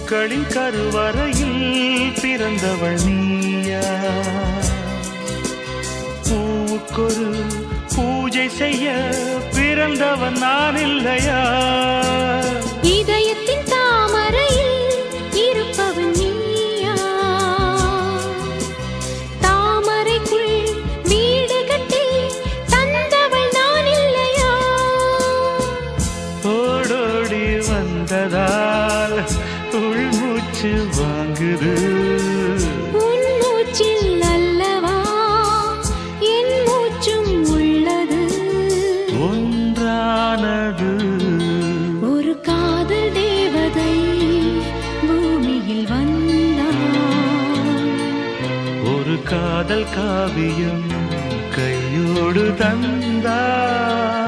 பூக்களின் கருவறையில் பிறந்தவள் நீயா? பூவுக்கொரு பூஜை செய்ய பிறந்தவன் நான் இல்லையா? இதயத்தின் தாமரையில் இருப்பவன் நீயா? தாமரைக்குள் வீடு கட்டி தந்தவள் நான் இல்லையா? ஓடோடி வந்ததால் உள்மூச்சு வாங்குது. உன் மூச்சில் அல்லவா என் மூச்சும் உள்ளது. ஒன்றானது ஒரு காதல் தேவதை பூமியில் வந்தாள். ஒரு காதல் காவியம் கையோடு தந்தாள்.